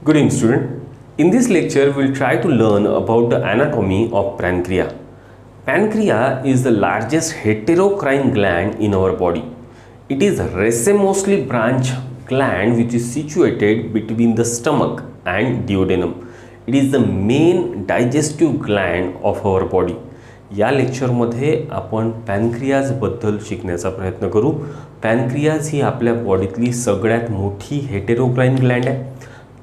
Good evening, student. In this lecture, we will try to learn about the anatomy of pancreas. Pancreas is the largest heterocrine gland in our body. It is a racemosely branched gland which is situated between the stomach and duodenum. It is the main digestive gland of our body. या लेक्चरमध्ये आपण पॅनक्रियाजबद्दल शिकण्याचा प्रयत्न करू. Pancreas ही आपल्या बॉडीतली सगळ्यात मोठी हेटेरोक्राइन Gland आहे.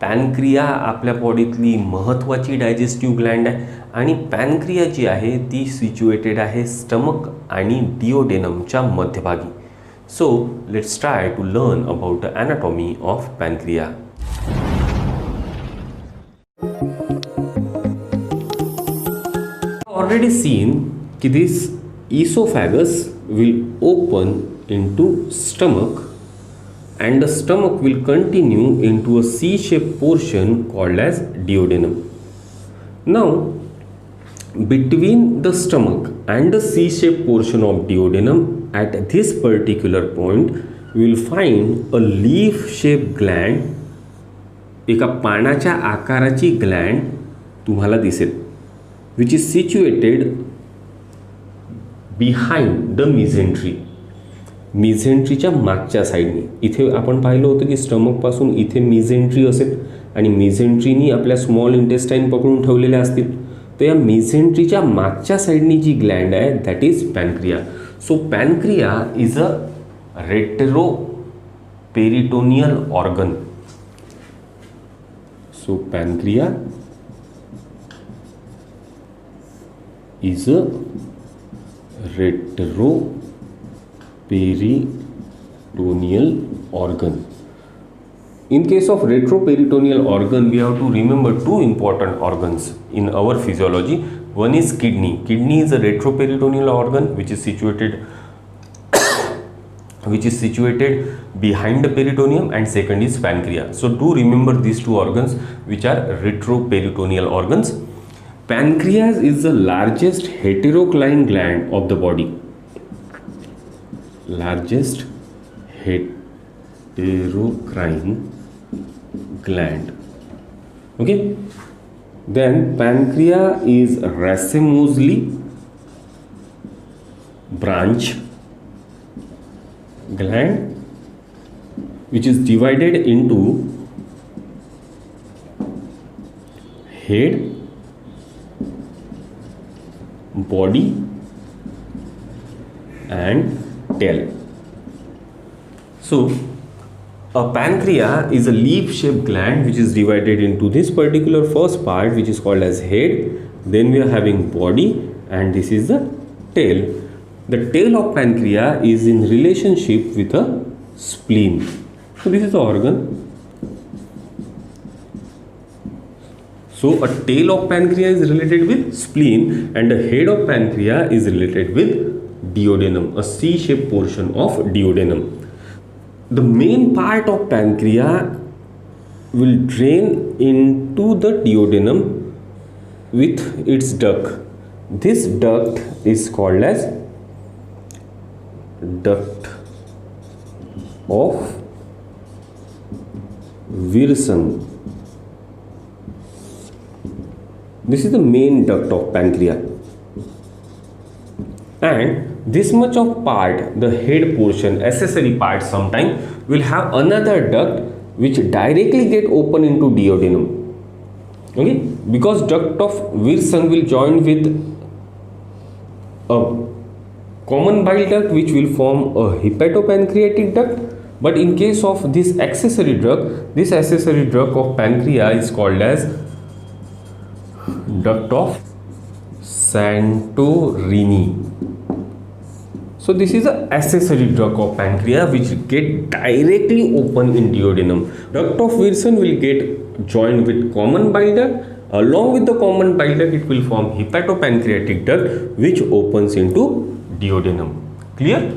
पॅनक्रिया आपल्या बॉडीतली महत्त्वाची डायजेस्टिव्ह ग्लँड आहे आणि पॅनक्रिया जी आहे ती सिच्युएटेड आहे स्टमक आणि डिओडेनमच्या मध्यभागी. So let's try to learn about the anatomy of pancreas. Already seen कि this esophagus will open into stomach and the stomach will continue into a C-shaped portion called as duodenum. Now between the stomach and the C-shaped portion of duodenum at this particular point we will find a leaf-shaped gland. एका पानाच्या आकाराची Gland तुम्हाला दिसेल which is situated behind the mesentery. मेझेंट्रीच्या मागच्या साईडने. इथे आपण पाहिलं होतं की स्टमकपासून इथे मेझेंट्री असेल आणि मेझेंट्रीनी आपल्या स्मॉल इंटेस्टाईन पकडून ठेवलेल्या असतील. तर या मेझेंट्रीच्या मागच्या साईडनी जी ग्लँड आहे that is pancreas. So pancreas is a retroperitoneal organ. So pancreas is a retroperitoneal organ. In case of retroperitoneal organ, we have to remember two important organs in our physiology. One is kidney. Kidney is a retroperitoneal organ which is situated behind the peritoneum, and second is pancreas. So do remember these two organs which are retroperitoneal organs. Pancreas is the largest heterocrine gland of the body. Largest heterocrine gland. Okay. Then pancreas is racemosely branched gland which is divided into head, body and tail. So a pancreas is a leaf shaped gland which is divided into this particular first part which is called as head, then we are having body, and this is the tail. The tail of pancreas is in relationship with a spleen. So this is the organ. So a tail of pancreas is related with spleen and the head of pancreas is related with duodenum, a C-shaped portion of duodenum. The main part of pancreas will drain into the duodenum with its duct. This duct is called as duct of Wirsung. This is the main duct of pancreas, and this much of part, the head portion, accessory part, sometime will have another duct which directly get open into duodenum. Okay, because duct of Wirsung will join with a common bile duct which will form a hepatopancreatic duct. But in case of this accessory duct of pancreas is called as duct of Santorini. So this is an accessory duct of pancreas which get directly open in duodenum. Duct of Wirsung will get joined with common bile duct. Along with the common bile duct it will form hepatopancreatic duct which opens into duodenum. Clear?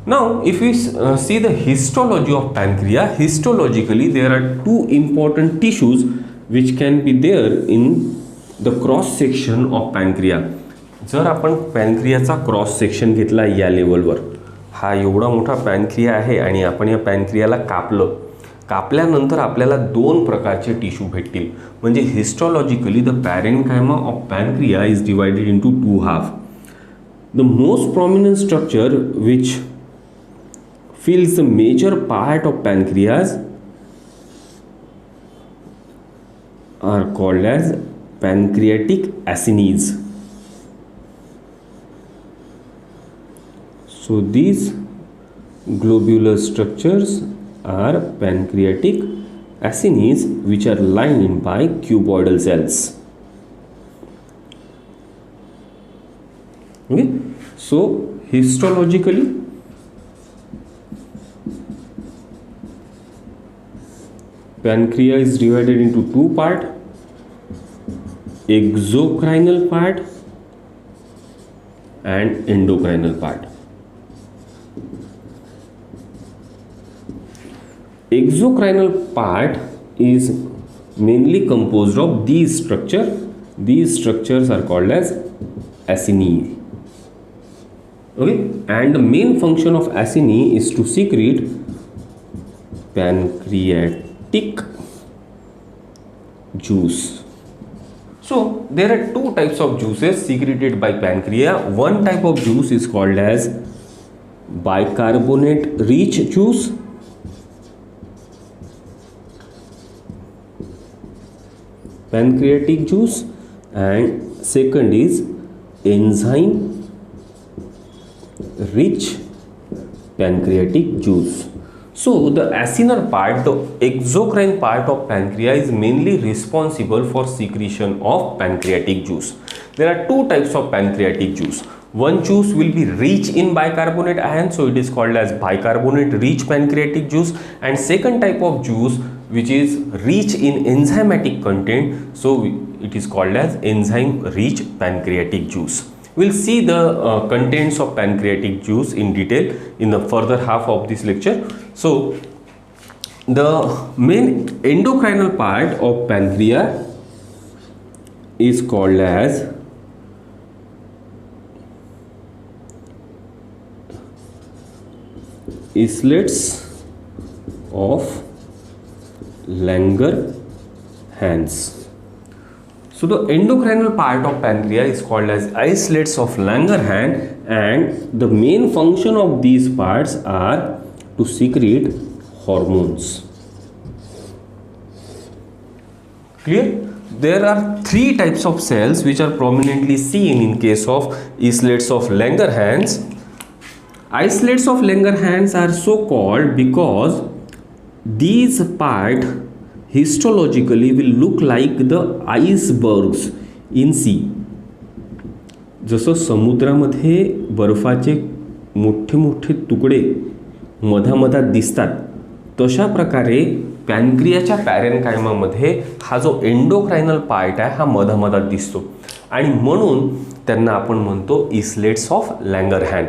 Now if we see the histology of pancreas, histologically there are two important tissues which can be there in the cross section of pancreas. जर आपण पॅनक्रियाचा cross section घेतला या लेवलवर, हा एवढा मोठा pancreas आहे आणि आपण या पॅनक्रियाला कापल्यानंतर आपल्याला दोन प्रकारचे टिश्यू भेटतील. म्हणजे histologically the parenchyma of pancreas is divided into two half. The most prominent structure which fills the major part of pancreas are called as pancreatic acinis. So these globular structures are pancreatic acinis which are lined by cuboidal cells. Okay, so histologically pancreas is divided into two parts, exocrinal part and endocrinal part. Exocrinal part is mainly composed of these structures. These structures are called as acini. Okay, and the main function of acini is to secrete pancreatic juice. So there are two types of juices secreted by pancreas. One type of juice is called as bicarbonate rich juice, pancreatic juice, and second is enzyme rich pancreatic juice. So the acinar part, the exocrine part of pancreas is mainly responsible for secretion of pancreatic juice. There are two types of pancreatic juice. One juice will be rich in bicarbonate ion, so it is called as bicarbonate rich pancreatic juice, and second type of juice which is rich in enzymatic content, so it is called as enzyme rich pancreatic juice. We'll see the contents of pancreatic juice in detail in the further half of this lecture. So the main endocrinal part of pancreas is called as islets of Langerhans. So the endocrinal part of pancreas is called as islets of Langerhans, and the main function of these parts are to secrete hormones. Clear? There are three types of cells which are prominently seen in case of islets of Langerhans. Islets of Langerhans are so called because these parts histologically will look like the icebergs in sea. जसं समुद्रामध्ये बर्फाचे मोठे मोठे तुकडे मधामधात दिसतात, तशा प्रकारे पॅनक्रियाच्या पॅरेन्कायमामध्ये हा जो एंडोक्राइनल पार्ट आहे हा मधामधात दिसतो, आणि म्हणून त्यांना आपण म्हणतो इस्लेट्स ऑफ लँगरहॅन.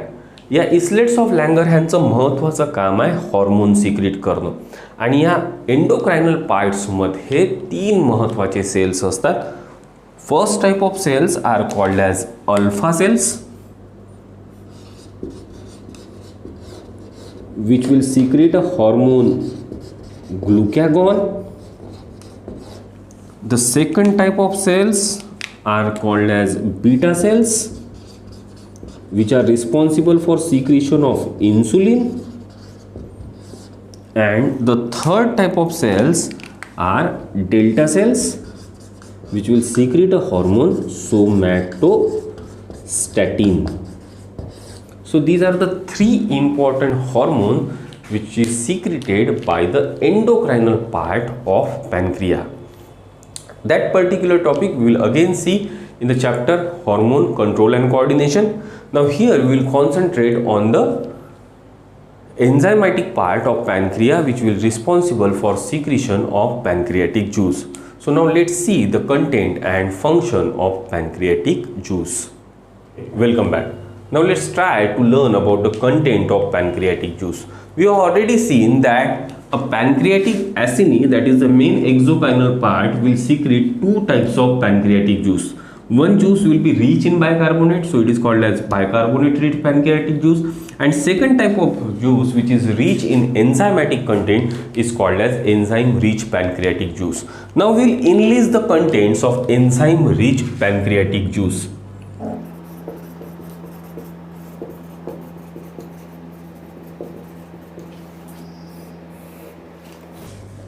या इस्लेट्स ऑफ लँगरहॅनचं महत्त्वाचं काम आहे हॉर्मोन सिक्रेट करणं, आणि या एंडोक्राइनल पार्ट्समध्ये तीन महत्त्वाचे सेल्स असतात. First type of cells are called as alpha cells which will secrete a hormone glucagon. The second type of cells are called as beta cells which are responsible for secretion of insulin, and the third type of cells are delta cells which will secrete a hormone somatostatin. So these are the three important hormones which is secreted by the endocrinal part of pancreas. That particular topic we will again see in the chapter hormone control and coordination. Now here we will concentrate on the enzymatic part of pancreas which will responsible for secretion of pancreatic juice. So now let's see the content and function of pancreatic juice. Welcome back. Now let's try to learn about the content of pancreatic juice. We have already seen that a pancreatic acini, that is the main exocrine part, will secrete two types of pancreatic juice. One juice will be rich in bicarbonate, so it is called as bicarbonate rich pancreatic juice, And second type of juice which is rich in enzymatic content is called as enzyme rich pancreatic juice. Now we will enlist the contents of enzyme rich pancreatic juice.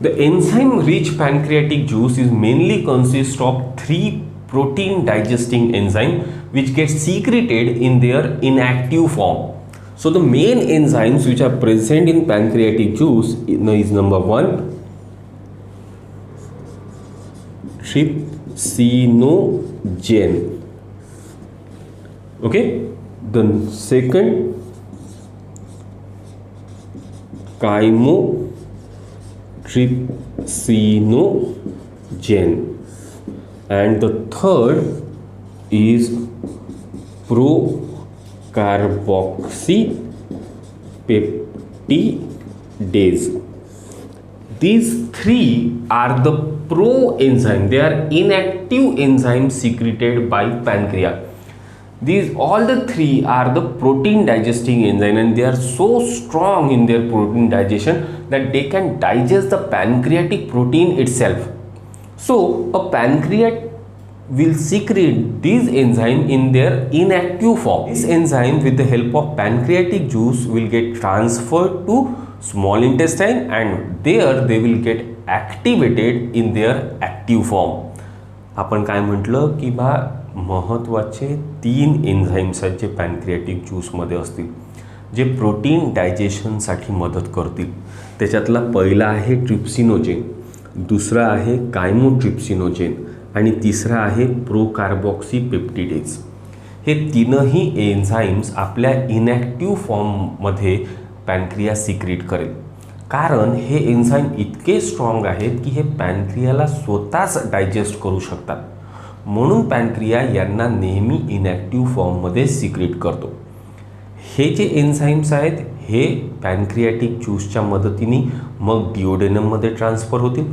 The enzyme-rich pancreatic juice is mainly consists of 3 protein digesting enzymes which get secreted in their inactive form. So the main enzymes which are present in pancreatic juice is number 1, trypsinogen. Okay, the second, chymotrypsinogen, and the third is procarboxypeptidase. These 3 are the pro enzyme. They are inactive enzymes secreted by pancreas. These all the 3 are the protein digesting enzyme, and they are so strong in their protein digestion that they can digest the pancreatic protein itself. So a pancreas will secrete these enzymes in their inactive form. This enzyme with the help of pancreatic juice will get transferred to small intestine, and there they will get activated in their active form. आपण काय म्हटलं की बा महत्त्वाचे 3 enzymes आहेत जे pancreatic ज्यूसमध्ये असतील, जे protein डायजेशनसाठी मदत करतील. त्याच्यातला पहिला आहे ट्रिप्सिनोजेन, दुसरा आहे कायमोट्रिप्सिनोजेन आणि तिसरा आहे प्रोकार्बॉक्सीपेप्टिडेज. हे तीनही एन्झाईम्स आपल्या इनॅक्टिव्ह फॉर्ममध्ये पॅनक्रियास सिक्रेट करेल, कारण हे एन्झाईम इतके स्ट्रॉंग आहेत की हे पॅनक्रियाला स्वतःच डायजेस्ट करू शकतात. म्हणून पॅनक्रिया यांना नेहमी इनॅक्टिव्ह फॉर्ममध्ये सिक्रेट करतो. हे जे एन्झाईम्स आहेत हे पॅनक्रियाटिक ज्यूसच्या मदतीने मग डिओडेनममध्ये ट्रान्सफर होतील,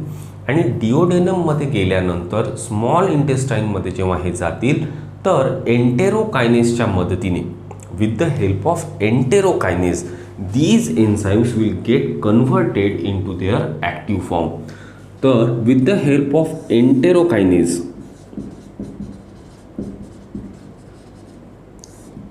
आणि डिओडेनममध्ये गेल्यानंतर स्मॉल इंटेस्टाईनमध्ये जेव्हा हे जातील तर एंटेरोकायनेसच्या मदतीने, with the help of enterokinase, these enzymes will get converted into their active form. तर with the help of enterokinase,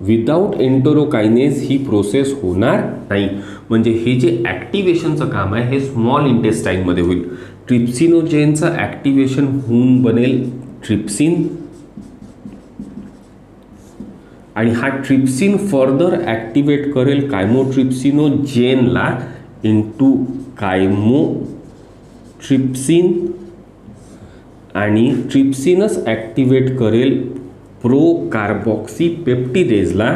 without enterokinase ही प्रोसेस होणार नाही. म्हणजे हे जे ॲक्टिवेशनचं काम आहे हे स्मॉल इंटेस्टाईनमध्ये होईल. ट्रिप्सिनोजेनचं ॲक्टिवेशन होऊन बनेल ट्रिप्सिन, आणि हा ट्रिप्सिन फर्दर ॲक्टिवेट करेल कायमोट्रिप्सिनोजेनला इंटू कायमोट्रिप्सिन, आणि ट्रिप्सिनच ॲक्टिवेट करेल प्रोकार्बॉक्सीपेप्टिडेजला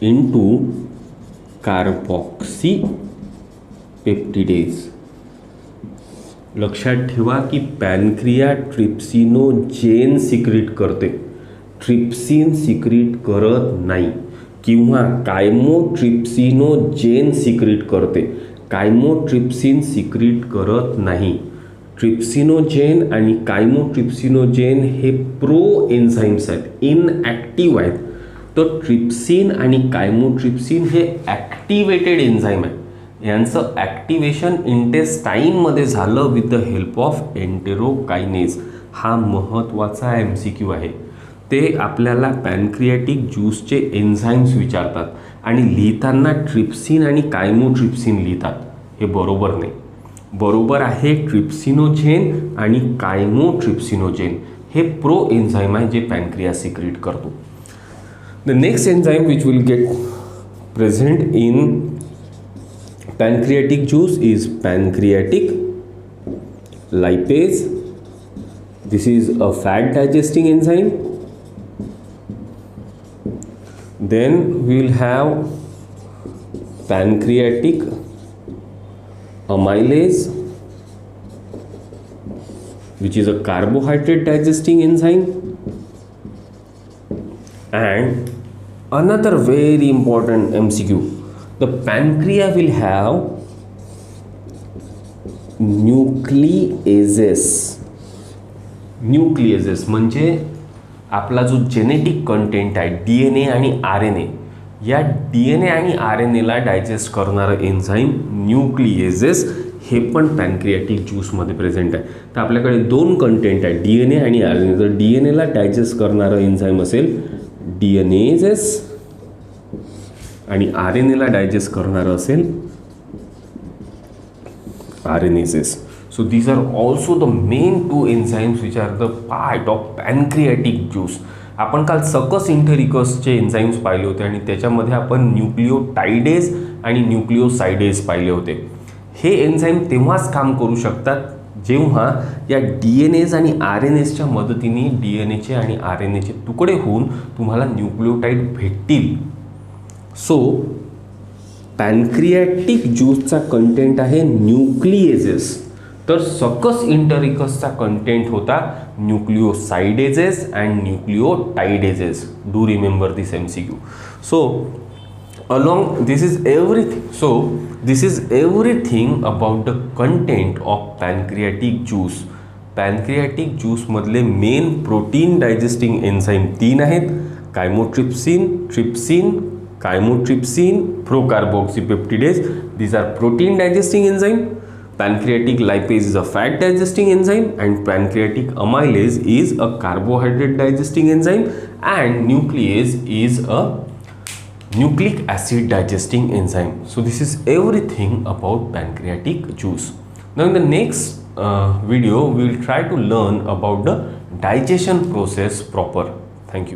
इंटू कार्बॉक्सीपेप्टिडेज. लक्षात ठेवा की पॅनक्रिया ट्रिप्सिनोजेन सिक्रीट करते, ट्रिप्सिन सिक्रीट करत नाही, किंवा कायमोट्रिप्सिनोजेन सिक्रीट करते, कायमोट्रिप्सिन सिक्रीट करत नाही. ट्रिप्सिनोजेन आणि कायमोट्रिप्सिनोजेन हे प्रो एन्झाईम्स आहेत, इनॲक्टिव्ह आहेत. तर ट्रिप्सिन आणि कायमोट्रिप्सिन हे ॲक्टिवेटेड एन्झाईम आहे. यांचं ॲक्टिवेशन इंटेस्टाईनमध्ये झालं विथ द हेल्प ऑफ एंटेरोकायनेस. हा महत्त्वाचा MCQ आहे. ते आपल्याला पॅनक्रियाटिक ज्यूसचे एन्झाईम्स विचारतात आणि लिहिताना ट्रिप्सिन आणि कायमोट्रिप्सिन लिहितात. हे बरोबर नाही. बरोबर आहे ट्रिप्सिनोजेन आणि कायमोट्रिप्सिनोजेन हे प्रो एन्झाईम आहे जे पॅनक्रिया सिक्रीट करतो. The next enzyme which will get present in pancreatic juice is pancreatic lipase. This is a fat digesting enzyme. Then we will have pancreatic amylase, which is a carbohydrate digesting enzyme. And another very important MCQ, the pancreas will have nucleases. Nucleases म्हणजे आपला जो genetic content आहे DNA आणि RNA या DNA आणि RNAला digest करणारं enzyme nucleases हे पण pancreatic ज्यूसमध्ये present आहे. तर आपल्याकडे दोन कंटेंट आहे, DNA आणि RNA. तर DNAला डायजेस्ट करणारं एन्झाईम असेल DNases आणि RNAला डायजेस्ट करणारं असेल RNases. So these are also the main two enzymes which are the part of pancreatic juice. आपण काल सकस इंटेरिकसचे एन्झाईम्स पाहिले होते आणि त्याच्यामध्ये आपण न्यूक्लिओटाइडेज आणि न्यूक्लिओसाइडेज पाहिले होते. हे एन्झाईम तेव्हाच काम करू शकतात जेव्हा या DNAs आणि RNAsच्या मदतीने DNAचे आणि RNAचे तुकडे होऊन तुम्हाला न्यूक्लिओटाइड भेटतील. सो पॅनक्रियाटिक ज्यूसचा कंटेंट आहे न्यूक्लिएजेस, तर सकस इंटेरिकसचा कंटेंट होता nucleosidases and nucleotidases. Do remember this MCQ. So along this is everything. So this is everything about the content of pancreatic juice. Pancreatic ज्यूसमधले मेन प्रोटीन डायजेस्टिंग एन्झाईम 3 आहेत, chymotrypsin, trypsin, chymotrypsin, procarboxypeptidase. These are protein digesting enzyme. Pancreatic lipase is a fat digesting enzyme and pancreatic amylase is a carbohydrate digesting enzyme and nuclease is a nucleic acid digesting enzyme. So this is everything about pancreatic juice. Now in the next video we will try to learn about the digestion process proper. Thank you.